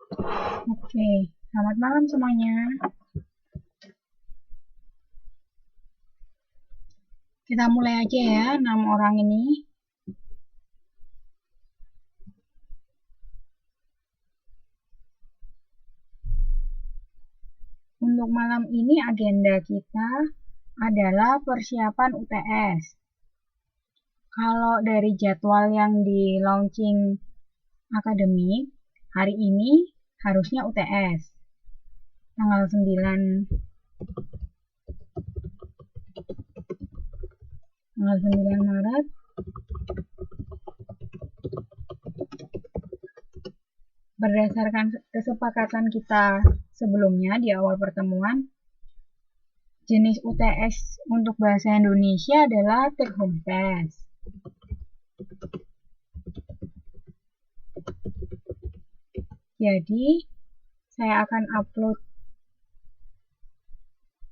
Oke, selamat malam semuanya. Kita mulai aja ya, 6 orang ini. Untuk malam ini agenda kita adalah persiapan UTS. Kalau dari jadwal yang di launching akademik, hari ini harusnya UTS. Tanggal 9 Maret. Berdasarkan kesepakatan kita sebelumnya di awal pertemuan, jenis UTS untuk bahasa Indonesia adalah take home test. Jadi, saya akan upload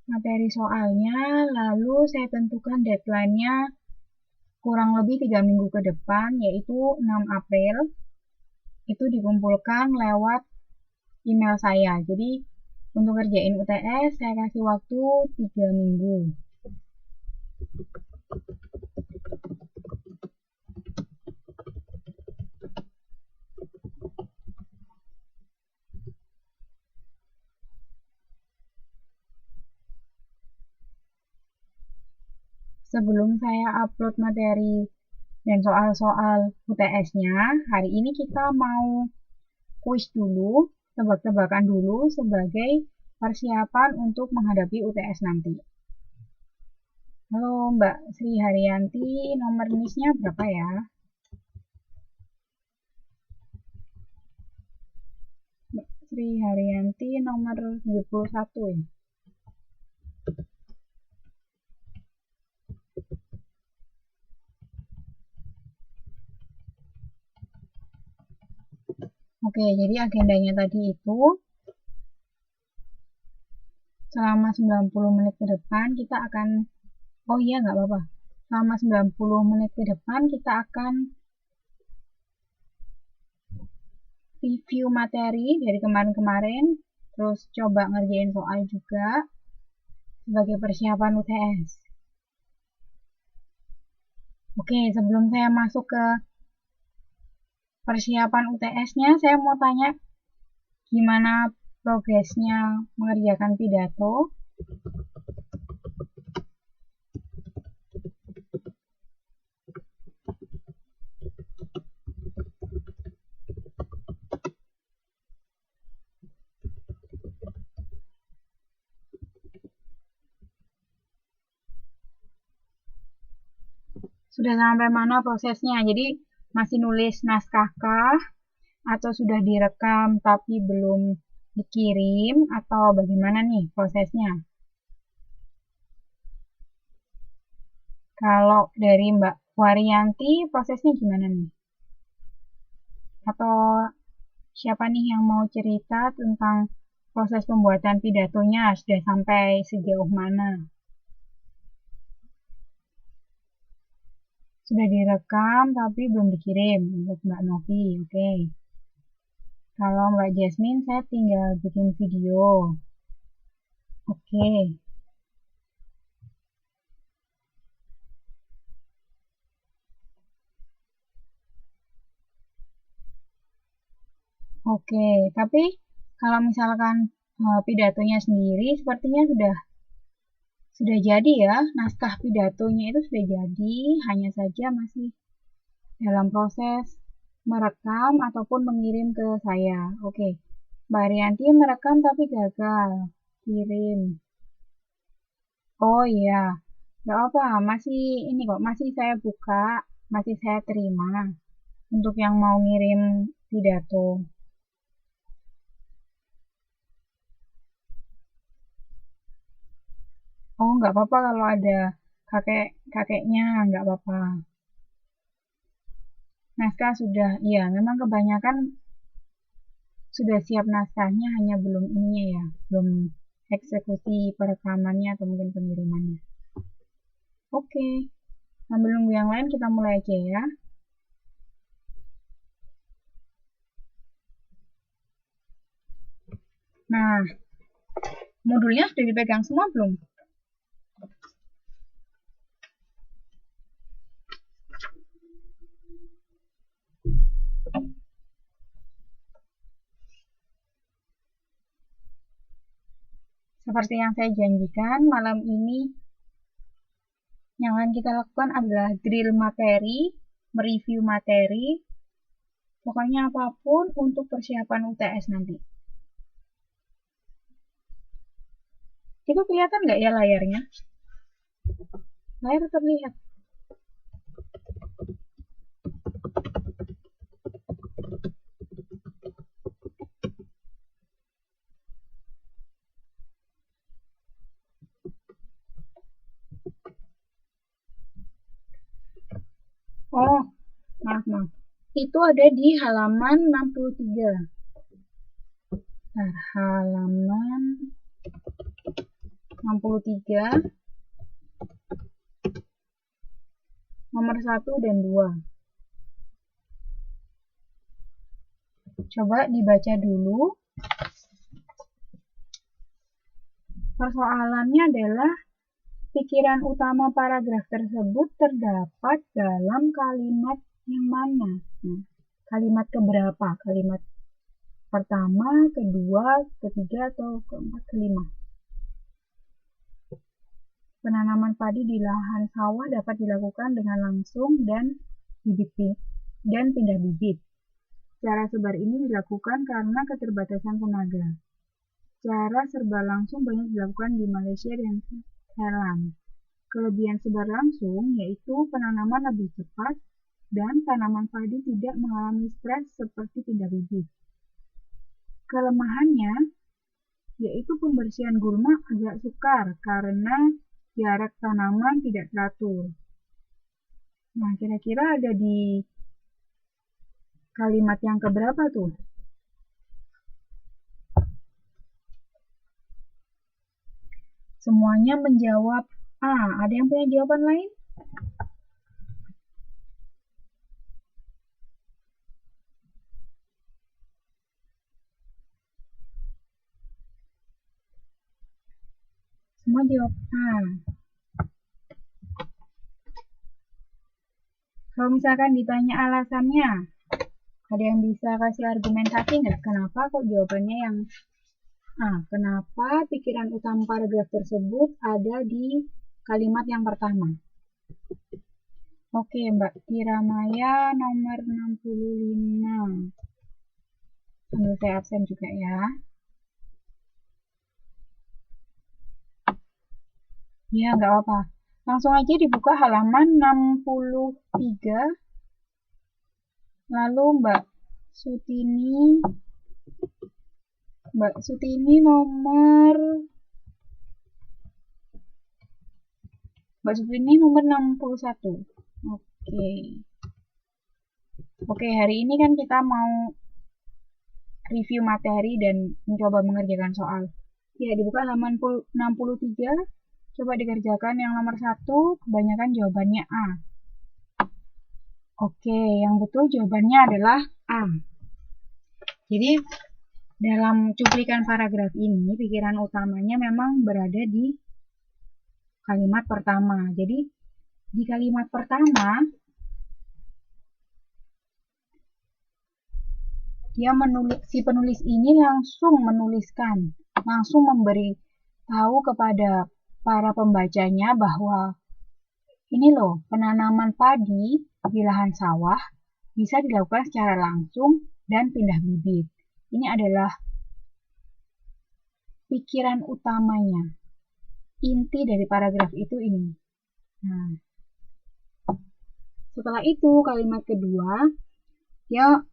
materi soalnya, lalu saya tentukan deadline-nya kurang lebih 3 minggu ke depan, yaitu 6 April. Itu dikumpulkan lewat email saya. Jadi, untuk kerjain UTS, saya kasih waktu 3 minggu. Sebelum saya upload materi dan soal-soal UTS-nya, hari ini kita mau kuis dulu, tebak-tebakan dulu sebagai persiapan untuk menghadapi UTS nanti. Halo Mbak Sri Haryanti, nomor NIS-nya berapa ya? Mbak Sri Haryanti nomor 71 ya? Oke, jadi agendanya tadi itu selama 90 menit ke depan kita akan, oh iya nggak apa-apa, selama 90 menit ke depan kita akan review materi dari kemarin-kemarin, terus coba ngerjain soal juga sebagai persiapan UTS. Oke, sebelum saya masuk ke persiapan UTS-nya, saya mau tanya gimana progresnya mengerjakan pidato. Sudah sampai mana prosesnya? Jadi masih nulis naskah kah? Atau sudah direkam tapi belum dikirim? Atau bagaimana nih prosesnya? Kalau dari Mbak Waryanti prosesnya gimana nih? Atau siapa nih yang mau cerita tentang proses pembuatan pidatonya sudah sampai sejauh mana? Sudah direkam tapi belum dikirim untuk Mbak Novi. Oke. Kalau Mbak Jasmine saya tinggal bikin video. Oke. Oke, tapi kalau misalkan pidatonya sendiri sepertinya sudah jadi ya, naskah pidatonya itu sudah jadi, hanya saja masih dalam proses merekam ataupun mengirim ke saya. Oke, Mbak Rianti merekam tapi gagal kirim. Oh iya, nggak apa, masih ini kok, masih saya buka, masih saya terima untuk yang mau ngirim pidato. Oh, nggak apa-apa kalau ada kakek-kakeknya, nggak apa-apa. Naskah sudah, iya, memang kebanyakan sudah siap naskahnya, hanya belum ininya ya, belum eksekusi perekamannya atau mungkin pengirimannya. Oke, sambil nunggu yang lain kita mulai aja ya. Nah, modulnya sudah dipegang semua belum? Seperti yang saya janjikan, malam ini yang akan kita lakukan adalah drill materi, mereview materi, pokoknya apapun untuk persiapan UTS nanti. Itu kelihatan nggak ya layarnya? Layar terlihat. Oh, maaf. Itu ada di halaman 63. Nah, halaman 63 nomor 1 dan 2. Coba dibaca dulu. Persoalannya adalah pikiran utama paragraf tersebut terdapat dalam kalimat yang mana? Nah, kalimat keberapa? Kalimat pertama, kedua, ketiga, atau keempat, kelima? Penanaman padi di lahan sawah dapat dilakukan dengan langsung dan pindah bibit. Cara sebar ini dilakukan karena keterbatasan tenaga. Cara serba langsung banyak dilakukan di Malaysia dan Thailand. Kelebihan sebar langsung yaitu penanaman lebih cepat dan tanaman padi tidak mengalami stres seperti pindah bibit. Kelemahannya yaitu pembersihan gulma agak sukar karena jarak tanaman tidak teratur. Nah, kira-kira ada di kalimat yang keberapa tuh? Semuanya menjawab A. Ada yang punya jawaban lain? Semua jawab A. Kalau misalkan ditanya alasannya, ada yang bisa kasih argumentasi nggak? Kenapa kok jawabannya yang A? Kenapa pikiran utama paragraf tersebut ada di kalimat yang pertama? Oke, Mbak Tiramaya nomor 65. Sambil saya absen juga ya. Ya, nggak apa-apa. Langsung aja dibuka halaman 63. Lalu Mbak Sutini nomor 61. Oke, hari ini kan kita mau review materi dan mencoba mengerjakan soal. Ya, dibuka halaman 63. Coba dikerjakan yang nomor 1, kebanyakan jawabannya A. Oke, yang betul jawabannya adalah A. Jadi, dalam cuplikan paragraf ini, pikiran utamanya memang berada di kalimat pertama. Jadi, di kalimat pertama, si penulis ini langsung memberi tahu kepada para pembacanya bahwa ini loh, penanaman padi di lahan sawah bisa dilakukan secara langsung dan pindah bibit. Ini adalah pikiran utamanya. Inti dari paragraf itu ini. Nah, setelah itu kalimat kedua, dia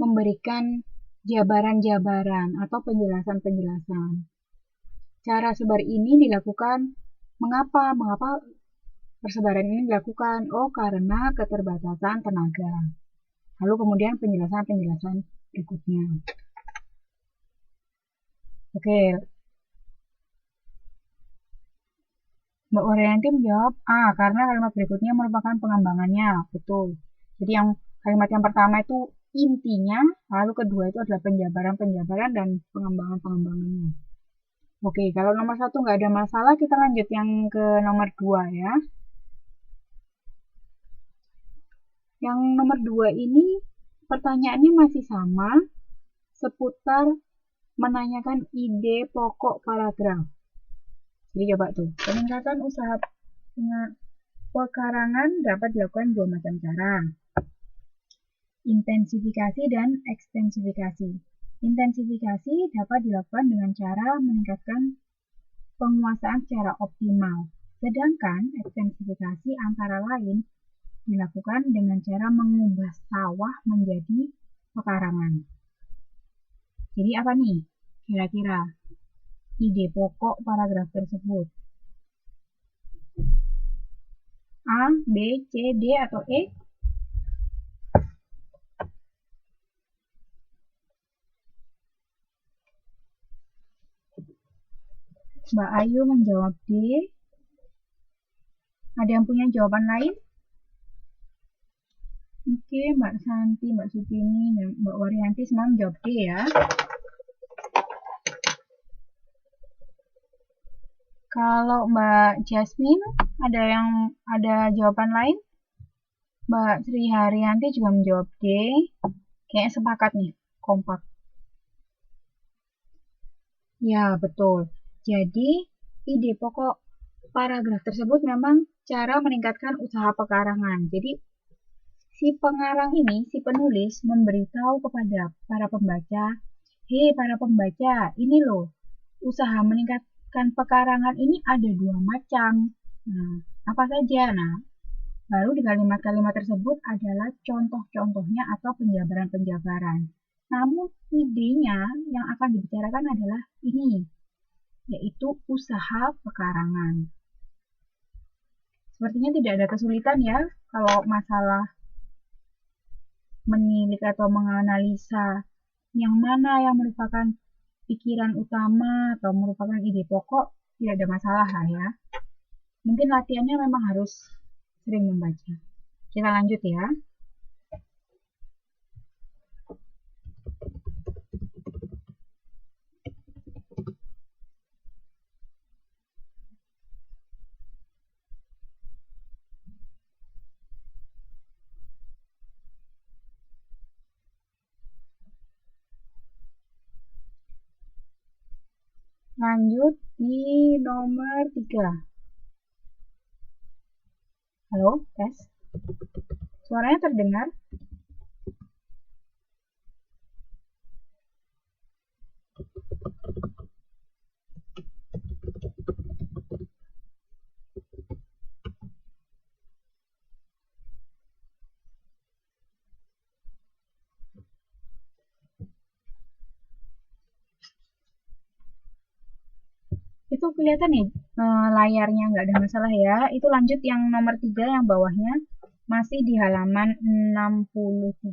memberikan jabaran-jabaran atau penjelasan-penjelasan. Cara sebar ini dilakukan, mengapa persebaran ini dilakukan? Oh, karena keterbatasan tenaga. Lalu kemudian penjelasan-penjelasan berikutnya. Oke. Mbak Orianti menjawab karena kalimat berikutnya merupakan pengembangannya. Betul. Jadi yang kalimat yang pertama itu intinya, lalu kedua itu adalah penjabaran-penjabaran dan pengembangan-pengembangannya. Oke, kalau nomor 1 nggak ada masalah, kita lanjut yang ke nomor 2 ya. Yang nomor 2 ini pertanyaannya masih sama, seputar menanyakan ide pokok paragraf. Jadi coba tuh, peningkatan usaha pekarangan dapat dilakukan dua macam cara. Intensifikasi dan ekstensifikasi. Intensifikasi dapat dilakukan dengan cara meningkatkan penguasaan secara optimal, sedangkan ekstensifikasi antara lain dilakukan dengan cara mengubah sawah menjadi pekarangan. Jadi apa nih kira-kira ide pokok paragraf tersebut? A, B, C, D, atau E? Mbak Ayu menjawab D. Ada yang punya jawaban lain? Oke, Mbak Santi, Mbak Sutini, dan Mbak Waryanti semua menjawab D ya. Kalau Mbak Jasmine, ada jawaban lain? Mbak Sri Haryanti juga menjawab D. Kayaknya sepakat nih, kompak. Ya, betul. Jadi, ide pokok paragraf tersebut memang cara meningkatkan usaha pekarangan. Jadi, si pengarang ini, si penulis memberitahu kepada para pembaca, hei para pembaca, ini loh, usaha meningkatkan pekarangan ini ada dua macam. Nah, apa saja? Nah, baru di kalimat-kalimat tersebut adalah contoh-contohnya atau penjabaran-penjabaran. Namun idenya yang akan dibicarakan adalah ini, yaitu usaha pekarangan. Sepertinya tidak ada kesulitan ya kalau masalah menilik atau menganalisa yang mana yang merupakan pikiran utama atau merupakan ide pokok, tidak ada masalah lah ya. Mungkin latihannya memang harus sering membaca. Kita lanjut ya. Lanjut di nomor 3. Halo, tes. Suaranya terdengar? Itu kelihatan nih layarnya, nggak ada masalah ya. Itu lanjut yang nomor 3 yang bawahnya. Masih di halaman 63.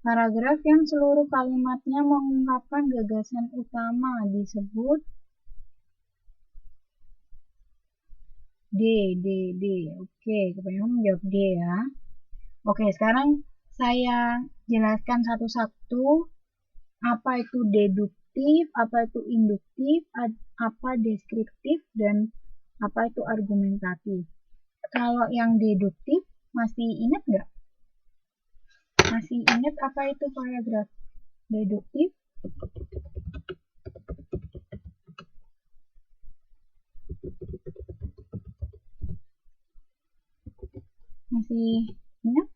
Paragraf yang seluruh kalimatnya mengungkapkan gagasan utama disebut D. Oke, kebanyakan menjawab D ya. Oke, sekarang saya jelaskan satu-satu apa itu deduktif, apa itu induktif, apa deskriptif, dan apa itu argumentatif. Kalau yang deduktif, masih ingat nggak? Masih ingat apa itu paragraf deduktif? Masih ingat?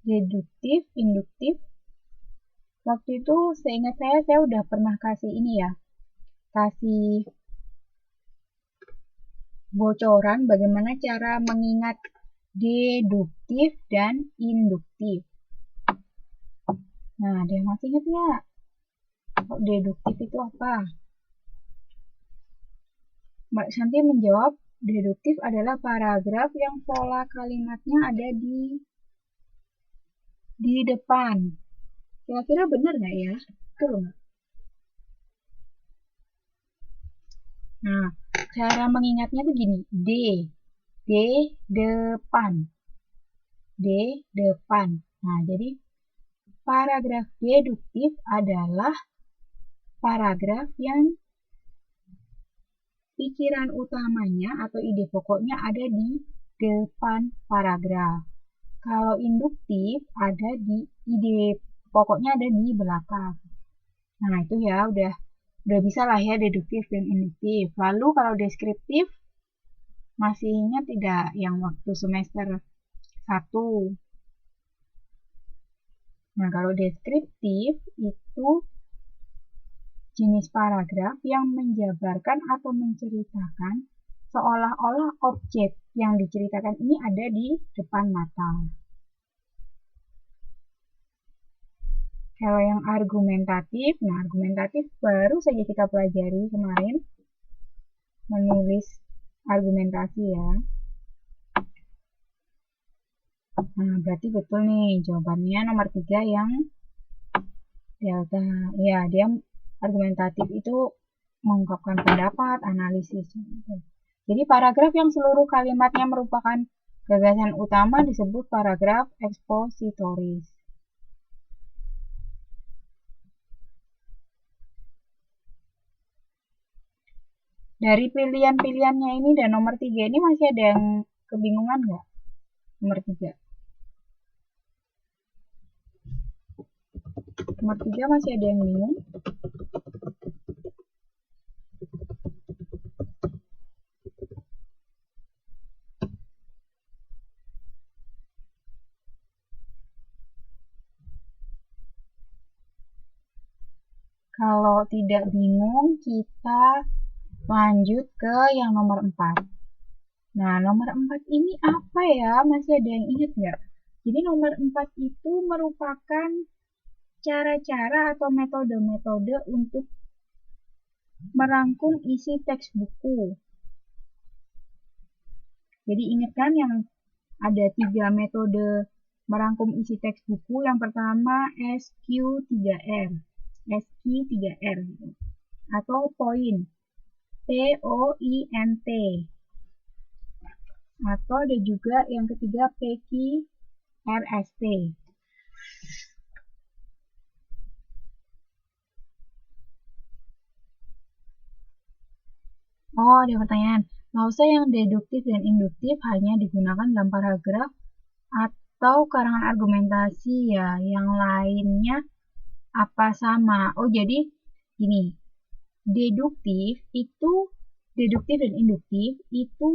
Deduktif, induktif. Waktu itu seingat saya udah pernah kasih ini ya. Kasih bocoran bagaimana cara mengingat deduktif dan induktif. Nah, ada yang masih ingat nggak? Deduktif itu apa? Mbak Santi menjawab, deduktif adalah paragraf yang pola kalimatnya ada di di depan. Kira-kira benar nggak ya? Betul nggak? Nah, cara mengingatnya tuh gini. D depan. D depan. Nah, jadi paragraf deduktif adalah paragraf yang pikiran utamanya atau ide pokoknya ada di depan paragraf. Kalau induktif ada di ide pokoknya ada di belakang. Nah, itu ya udah bisa lah ya deduktif dan induktif. Lalu kalau deskriptif masih ingat tidak yang waktu semester 1? Nah, kalau deskriptif itu jenis paragraf yang menjabarkan atau menceritakan seolah-olah objek yang diceritakan ini ada di depan mata. Kalau yang argumentatif, nah argumentatif baru saja kita pelajari kemarin, menulis argumentasi ya. Nah, berarti betul nih jawabannya nomor 3 yang delta. Ya, dia argumentatif itu mengungkapkan pendapat, analisis. Jadi paragraf yang seluruh kalimatnya merupakan gagasan utama disebut paragraf ekspositoris. Dari pilihan-pilihannya ini dan nomor 3 ini masih ada yang kebingungan nggak? Nomor 3. Nomor 3 masih ada yang bingung? Kalau tidak bingung, kita lanjut ke yang nomor 4. Nah, nomor 4 ini apa ya? Masih ada yang ingat nggak? Jadi nomor 4 itu merupakan cara-cara atau metode-metode untuk merangkum isi teks buku. Jadi ingat kan yang ada 3 metode merangkum isi teks buku. Yang pertama SQ3R. SQ3R atau point. POINT. Atau ada juga yang ketiga PQRST. Oh, ada pertanyaan. Klausa yang deduktif dan induktif hanya digunakan dalam paragraf atau karangan argumentasi ya. Yang lainnya apa sama? Oh, jadi gini. Deduktif dan induktif itu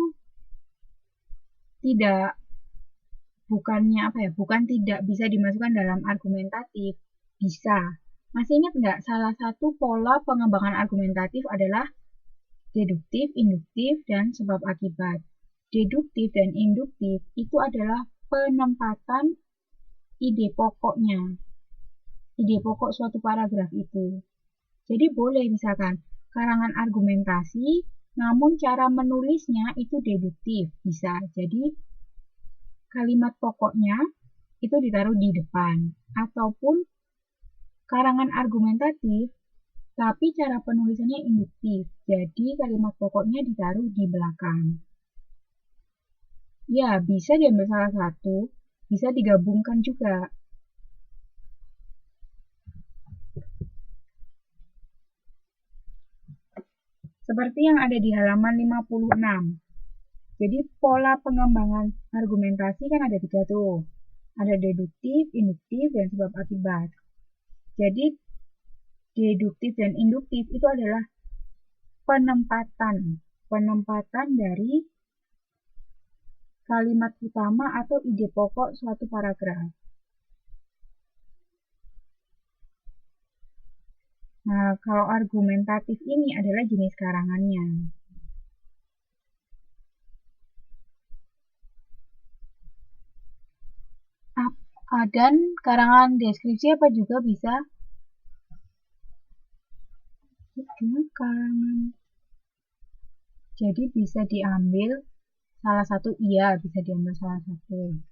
bukan tidak bisa dimasukkan dalam argumentatif. Bisa. Masih ingat nggak? Salah satu pola pengembangan argumentatif adalah deduktif, induktif, dan sebab akibat. Deduktif dan induktif itu adalah penempatan ide pokoknya. Ide pokok suatu paragraf itu. Jadi boleh misalkan karangan argumentasi, namun cara menulisnya itu deduktif. Bisa. Jadi kalimat pokoknya itu ditaruh di depan. Ataupun karangan argumentatif, tapi cara penulisannya induktif. Jadi kalimat pokoknya ditaruh di belakang. Ya, bisa diambil salah satu, bisa digabungkan juga. Seperti yang ada di halaman 56. Jadi pola pengembangan argumentasi kan ada 3 tuh. Ada deduktif, induktif, dan sebab akibat. Jadi deduktif dan induktif itu adalah penempatan dari kalimat utama atau ide pokok suatu paragraf. Nah, kalau argumentatif ini adalah jenis karangannya. Dan karangan deskripsi apa juga bisa? Karangan. Jadi bisa diambil salah satu, iya bisa diambil salah satu.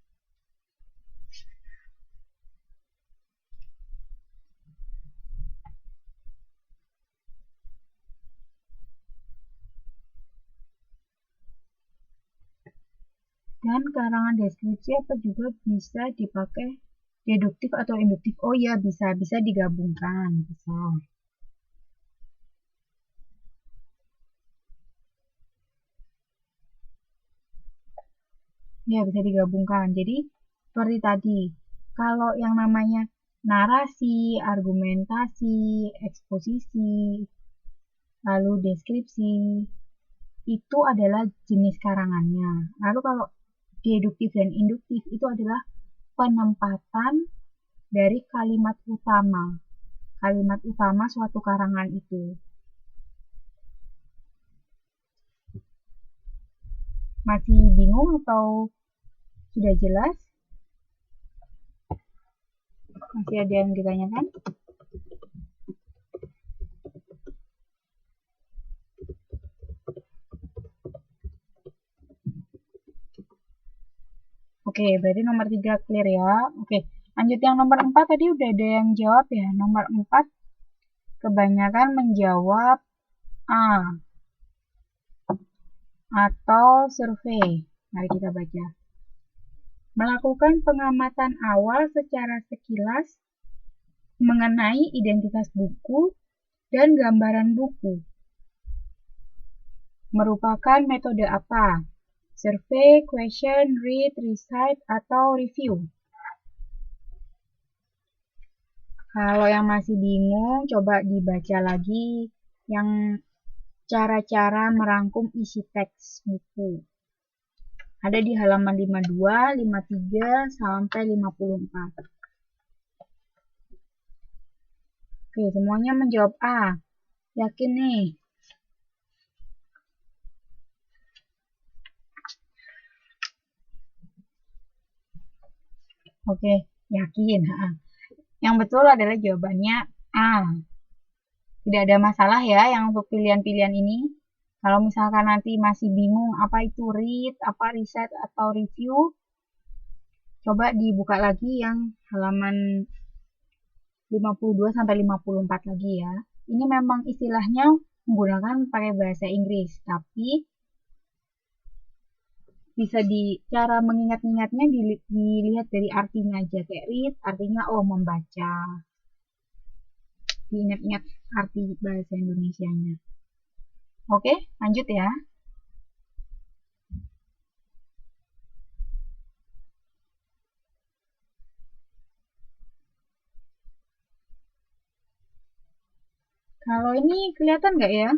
Dan karangan deskripsi apa juga bisa dipakai deduktif atau induktif? Oh ya, bisa digabungkan, bisa. Ya, bisa digabungkan. Jadi, seperti tadi, kalau yang namanya narasi, argumentasi, eksposisi, lalu deskripsi, itu adalah jenis karangannya. Lalu kalau deduktif dan induktif itu adalah penempatan dari kalimat utama suatu karangan itu. Masih bingung atau sudah jelas? Masih ada yang ditanyakan? Oke, berarti nomor 3 clear ya. Oke, lanjut yang nomor 4 tadi udah ada yang jawab ya. Nomor 4 kebanyakan menjawab A atau survei. Mari kita baca. Melakukan pengamatan awal secara sekilas mengenai identitas buku dan gambaran buku. Merupakan metode apa? Survei, question, read, recite, atau review? Kalau yang masih bingung, coba dibaca lagi yang cara-cara merangkum isi teks buku. Ada di halaman 52, 53, sampai 54. Oke, semuanya menjawab A. Yakin nih? Oke, yakin. Yang betul adalah jawabannya A. Tidak ada masalah ya yang untuk pilihan-pilihan ini. Kalau misalkan nanti masih bingung apa itu read, apa riset, atau review, coba dibuka lagi yang halaman 52 sampai 54 lagi ya. Ini memang istilahnya menggunakan pakai bahasa Inggris, tapi bisa cara mengingat-ingatnya dilihat dari artinya aja. Kayak read, artinya oh membaca. Diingat-ingat arti bahasa Indonesianya. Oke, lanjut ya. Kalau ini kelihatan nggak ya?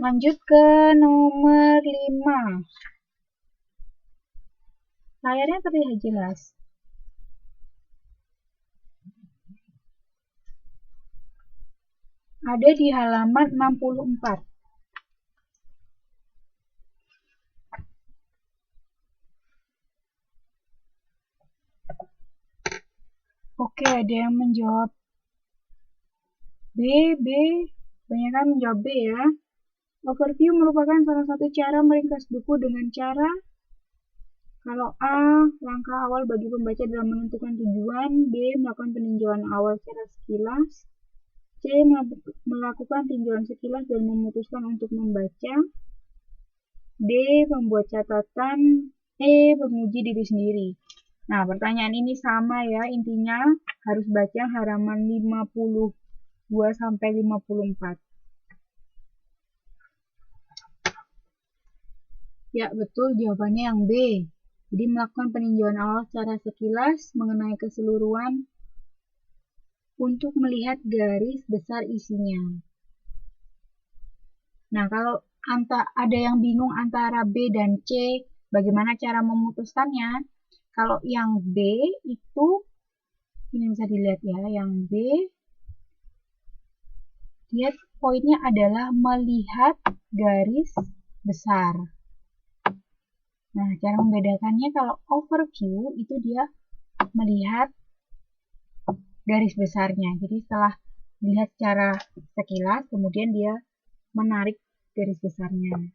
Lanjut ke nomor 5. Layarnya terlihat jelas. Ada di halaman 64. Oke, ada yang menjawab B. Banyak kan menjawab B ya. Overview merupakan salah satu cara meringkas buku dengan cara kalau A, langkah awal bagi pembaca dalam menentukan tujuan. B, melakukan peninjauan awal secara sekilas. C, melakukan tinjauan sekilas dan memutuskan untuk membaca. D, membuat catatan. E, menguji diri sendiri. Nah, pertanyaan ini sama ya, intinya harus baca halaman 52 sampai 54. Ya, betul jawabannya yang B. Jadi melakukan peninjauan awal secara sekilas mengenai keseluruhan untuk melihat garis besar isinya. Nah, kalau ada yang bingung antara B dan C, bagaimana cara memutuskannya? Kalau yang B itu, ini bisa dilihat ya, yang B, dia poinnya adalah melihat garis besar. Nah, cara membedakannya kalau overview itu dia melihat garis besarnya. Jadi setelah dilihat secara sekilas, kemudian dia menarik garis besarnya.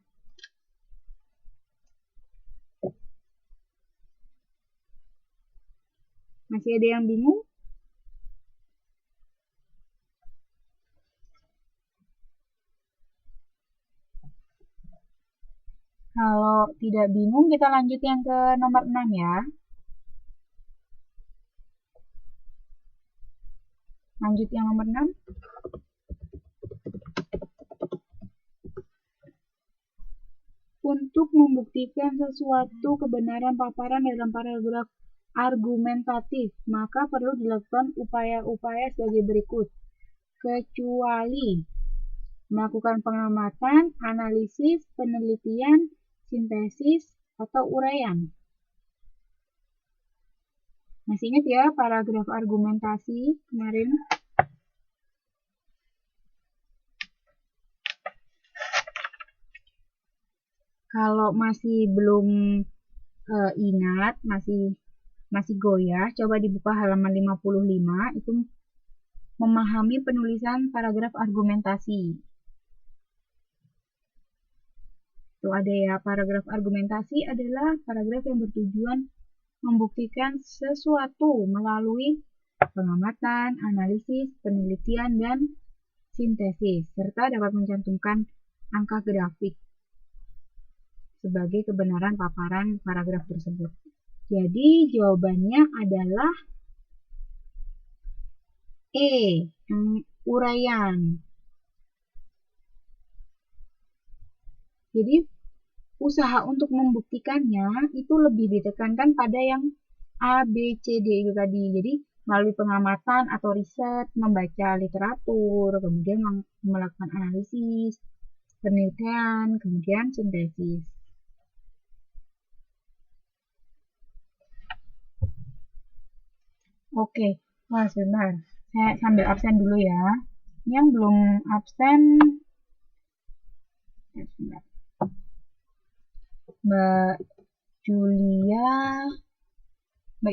Masih ada yang bingung? Kalau tidak bingung, kita lanjut yang ke nomor 6 ya. Lanjut yang nomor 6. Untuk membuktikan sesuatu kebenaran paparan dalam paragraf argumentatif, maka perlu dilakukan upaya-upaya sebagai berikut. Kecuali melakukan pengamatan, analisis, penelitian, sintesis, atau uraian. Masih ingat ya paragraf argumentasi kemarin? Kalau masih belum ingat, masih goyah, coba dibuka halaman 55, itu memahami penulisan paragraf argumentasi. Itu ada ya, paragraf argumentasi adalah paragraf yang bertujuan membuktikan sesuatu melalui pengamatan, analisis, penelitian, dan sintesis, serta dapat mencantumkan angka grafik sebagai kebenaran paparan paragraf tersebut. Jadi jawabannya adalah E, uraian. Jadi usaha untuk membuktikannya itu lebih ditekankan pada yang A, B, C, D itu tadi. Jadi melalui pengamatan atau riset, membaca literatur, kemudian melakukan analisis, penelitian, kemudian sintesis. Oke, wah sebentar. Saya sambil absen dulu ya. Yang belum absen, sebentar. Mbak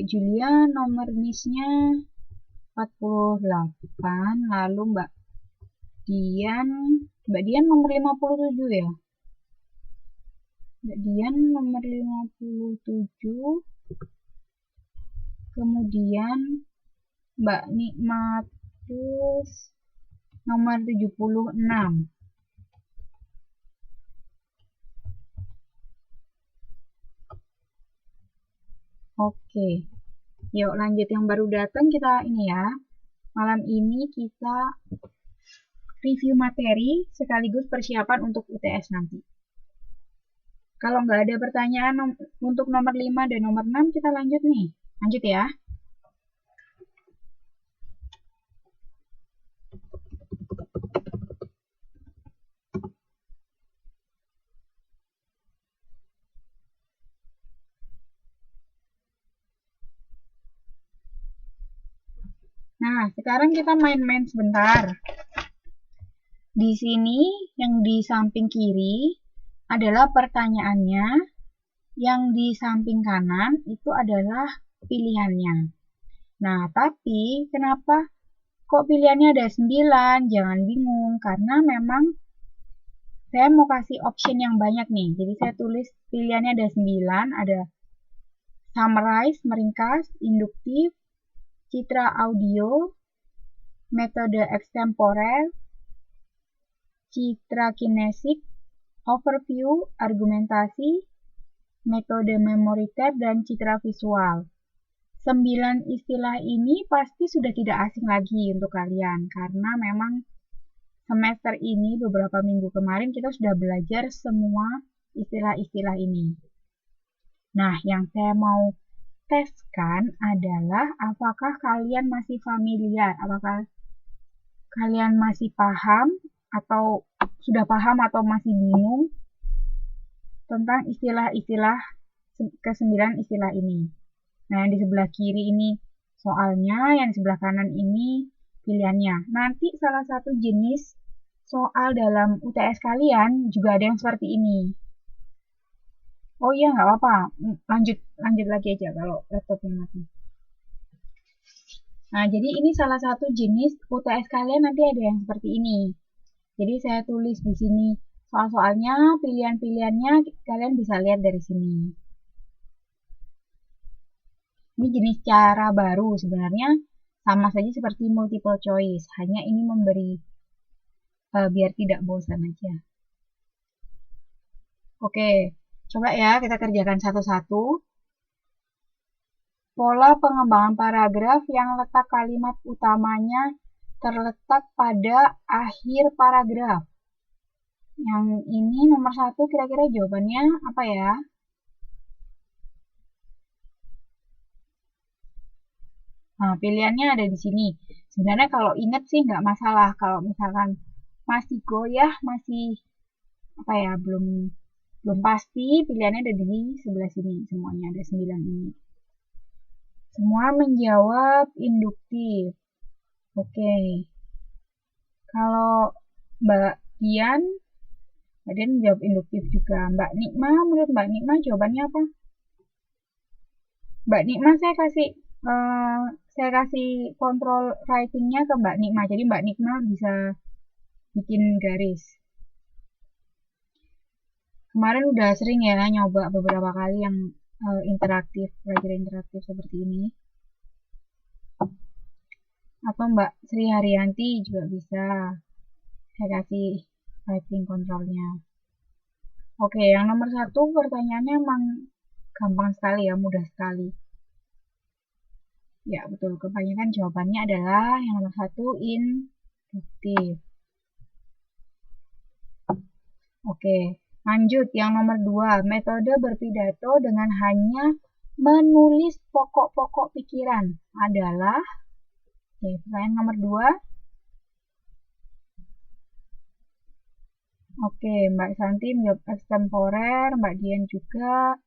Julia nomor NIS-nya 48, lalu Mbak Dian nomor 57 ya. Mbak Dian nomor 57. Kemudian Mbak Nikmatus nomor 76. Oke, yuk lanjut yang baru datang kita ini ya. Malam ini kita review materi sekaligus persiapan untuk UTS nanti. Kalau nggak ada pertanyaan untuk nomor 5 dan nomor 6, kita lanjut nih. Lanjut ya. Nah, sekarang kita main-main sebentar. Di sini yang di samping kiri adalah pertanyaannya, yang di samping kanan itu adalah pilihannya. Nah, tapi kenapa kok pilihannya ada 9? Jangan bingung, karena memang saya mau kasih option yang banyak nih. Jadi saya tulis pilihannya ada 9, ada summarize, meringkas, induktif, citra audio, metode extemporer, citra kinesik, overview, argumentasi, metode memoriter, dan citra visual. 9 istilah ini pasti sudah tidak asing lagi untuk kalian, karena memang semester ini beberapa minggu kemarin kita sudah belajar semua istilah-istilah ini. Nah, yang saya mau teskan adalah apakah kalian masih familiar, apakah kalian masih paham atau sudah paham atau masih bingung tentang istilah-istilah ke-9 istilah ini. Nah, yang di sebelah kiri ini soalnya, yang di sebelah kanan ini pilihannya. Nanti salah satu jenis soal dalam UTS kalian juga ada yang seperti ini. Oh iya, nggak apa-apa. Lanjut lagi aja kalau laptopnya mati. Nah, jadi ini salah satu jenis UTS kalian nanti ada yang seperti ini. Jadi saya tulis di sini soal-soalnya, pilihan-pilihannya kalian bisa lihat dari sini. Ini jenis cara baru, sebenarnya sama saja seperti multiple choice, hanya ini memberi biar tidak bosan aja. Oke, Coba ya, kita kerjakan satu-satu. Pola pengembangan paragraf yang letak kalimat utamanya terletak pada akhir paragraf. Yang ini nomor 1, kira-kira jawabannya apa ya? Nah, pilihannya ada di sini. Sebenarnya kalau inget sih nggak masalah. Kalau misalkan masih goyah, masih apa ya, belum pasti, pilihannya ada di sebelah sini. Semuanya ada 9 ini. Semua menjawab induktif. Oke. Kalau Mbak Dian menjawab induktif juga. Mbak Nikma, menurut Mbak Nikma jawabannya apa? Mbak Nikma saya kasih kontrol writingnya ke Mbak Nikma. Jadi Mbak Nikma bisa bikin garis. Kemarin udah sering ya nyoba beberapa kali yang interaktif, pelajaran interaktif seperti ini. Atau Mbak Sri Haryanti juga bisa. Saya kasih writing kontrolnya. Oke, yang nomor 1 pertanyaannya emang gampang sekali ya, mudah sekali. Ya, betul. Kebanyakan jawabannya adalah yang nomor 1, induktif. Oke, lanjut. Yang nomor 2, metode berpidato dengan hanya menulis pokok-pokok pikiran adalah, oke, pertanyaan nomor 2. Oke, Mbak Santi menjawab extemporer, Mbak Dian juga.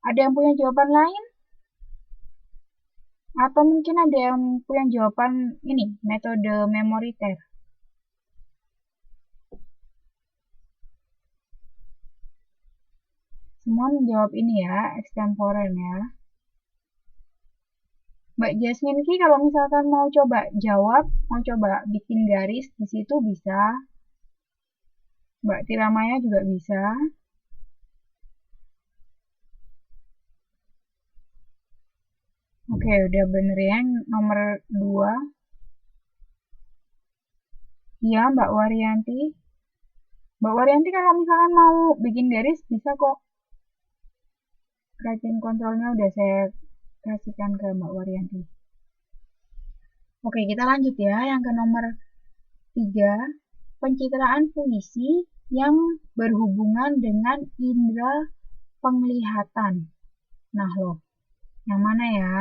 Ada yang punya jawaban lain? Atau mungkin ada yang punya jawaban ini, metode memoriter. Semua menjawab ini ya, extemporer ya. Mbak Jasmine Ki kalau misalkan mau coba jawab, mau coba bikin garis di situ bisa. Mbak Tiramaya juga bisa. Oke, udah bener ya nomor 2. Iya, Mbak Waryanti. Mbak Waryanti kalau misalkan mau bikin garis bisa kok. Writing kontrolnya udah saya kasihkan ke Mbak Waryanti. Oke, kita lanjut ya yang ke nomor 3. Pencitraan puisi yang berhubungan dengan indera penglihatan. Nah loh, yang mana ya?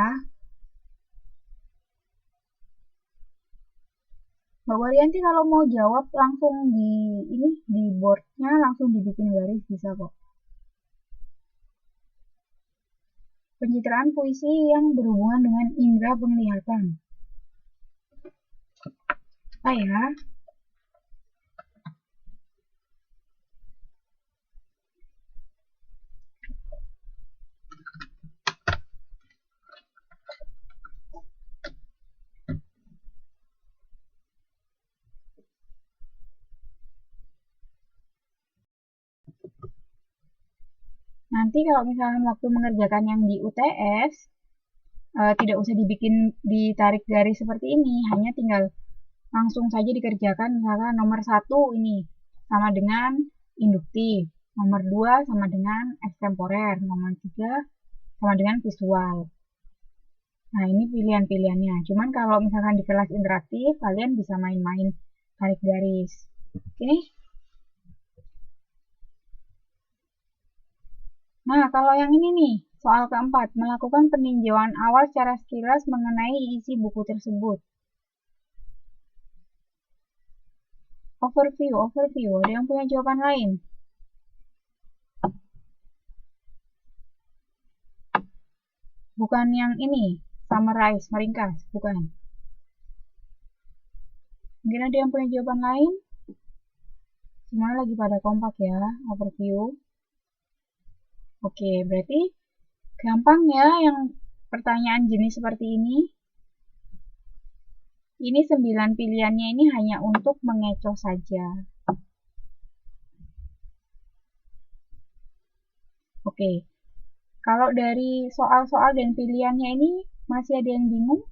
Mbak Waryanti kalau mau jawab langsung di boardnya langsung dibikin garis bisa kok. Pencitraan puisi yang berhubungan dengan indera penglihatan. Apa ya? Nanti kalau misalnya waktu mengerjakan yang di UTS, tidak usah ditarik garis seperti ini, hanya tinggal langsung saja dikerjakan. Misalkan nomor 1 ini sama dengan induktif, nomor 2 sama dengan extemporer, nomor 3 sama dengan visual. Nah, ini pilihan-pilihannya. Cuman kalau misalkan di kelas interaktif, kalian bisa main-main tarik garis. Oke? Nah, kalau yang ini nih, soal keempat, melakukan peninjauan awal secara sekilas mengenai isi buku tersebut. Overview. Ada yang punya jawaban lain? Bukan yang ini, summarize, meringkas, bukan. Mungkin ada yang punya jawaban lain? Semua lagi pada kompak ya, overview. Oke, berarti gampang ya yang pertanyaan jenis seperti ini. Ini 9 pilihannya ini hanya untuk mengecoh saja. Oke, kalau dari soal-soal dan pilihannya ini masih ada yang bingung?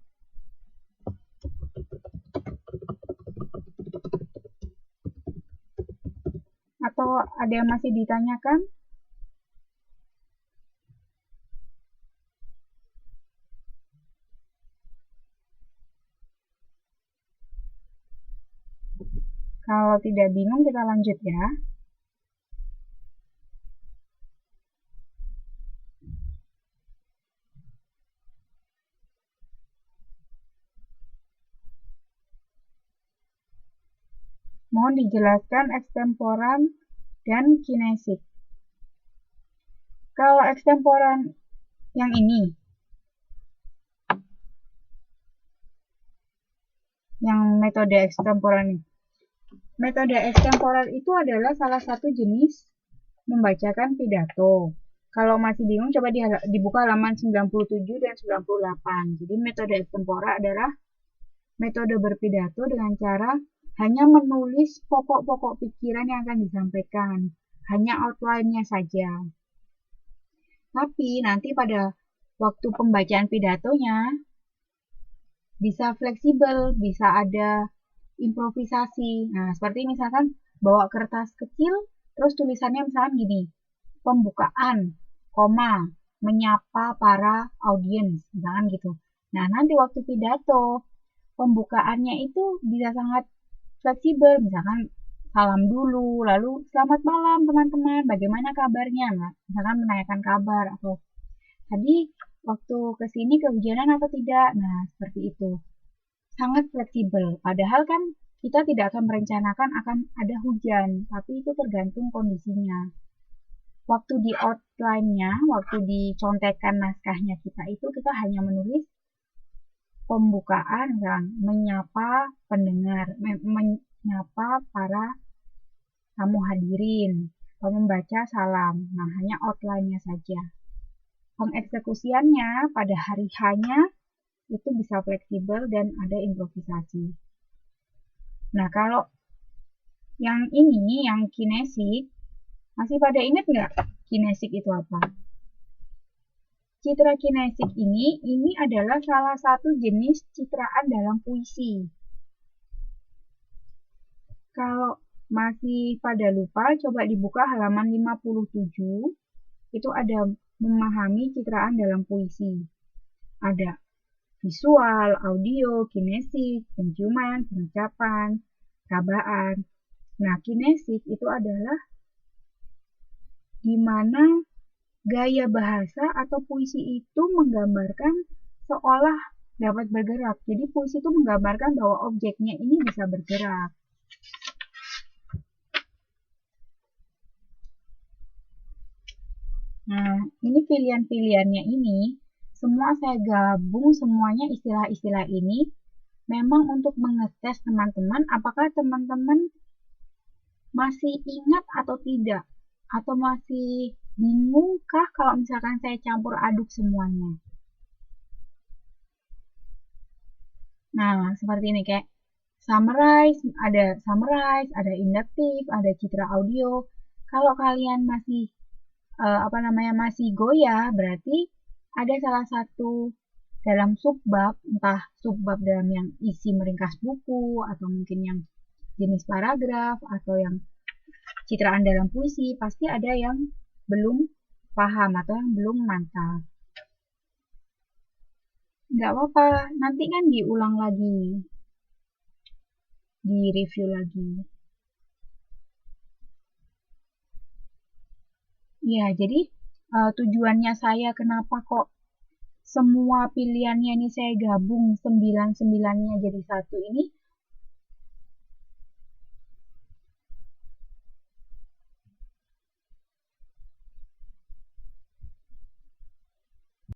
Atau ada yang masih ditanyakan? Kalau tidak bingung, kita lanjut ya. Mohon dijelaskan ekstemporan dan kinesik. Kalau ekstemporan yang ini, yang metode ekstemporan ini. Metode ekstemporan itu adalah salah satu jenis membacakan pidato. Kalau masih bingung, coba dibuka halaman 97 dan 98. Jadi metode ekstempora adalah metode berpidato dengan cara hanya menulis pokok-pokok pikiran yang akan disampaikan. Hanya outline-nya saja. Tapi nanti pada waktu pembacaan pidatonya bisa fleksibel, bisa ada improvisasi. Nah, seperti misalkan bawa kertas kecil, terus tulisannya misalkan gini, pembukaan, koma, menyapa para audiens, misalkan gitu. Nah, nanti waktu pidato, pembukaannya itu bisa sangat fleksibel, misalkan salam dulu, lalu selamat malam teman-teman, bagaimana kabarnya? Nah, misalkan menanyakan kabar, atau tadi waktu kesini kehujanan atau tidak? Nah, seperti itu. Sangat fleksibel, padahal kan kita tidak akan merencanakan akan ada hujan, tapi itu tergantung kondisinya. Waktu di outline-nya, waktu dicontekan naskahnya kita hanya menulis pembukaan, kan, menyapa pendengar, menyapa para tamu hadirin, membaca salam. Nah, hanya outline-nya saja. Pengeksekusiannya pada hari H-nya itu bisa fleksibel dan ada improvisasi. Nah, kalau yang ini, yang kinesik, masih pada ingat nggak kinesik itu apa? Citra kinesik ini adalah salah satu jenis citraan dalam puisi. Kalau masih pada lupa, coba dibuka halaman 57. Itu ada memahami citraan dalam puisi. Ada visual, audio, kinesik, penciuman, pengucapan, rabaan. Nah, kinesik itu adalah di mana gaya bahasa atau puisi itu menggambarkan seolah dapat bergerak. Jadi puisi itu menggambarkan bahwa objeknya ini bisa bergerak. Nah, ini pilihan-pilihannya ini, semua saya gabung semuanya istilah-istilah ini, memang untuk mengetes teman-teman, apakah teman-teman masih ingat atau tidak? Atau masih bingungkah kalau misalkan saya campur aduk semuanya? Nah, seperti ini kayak summarize, ada induktif, ada citra audio. Kalau kalian masih masih goyah, berarti ada salah satu dalam subbab, entah subbab dalam yang isi meringkas buku, atau mungkin yang jenis paragraf, atau yang citraan dalam puisi, pasti ada yang belum paham atau yang belum mantap. Nggak apa-apa, nanti kan diulang lagi, di review lagi. Ya, jadi tujuannya saya kenapa kok semua pilihannya ini saya gabung 9-9-nya jadi satu ini,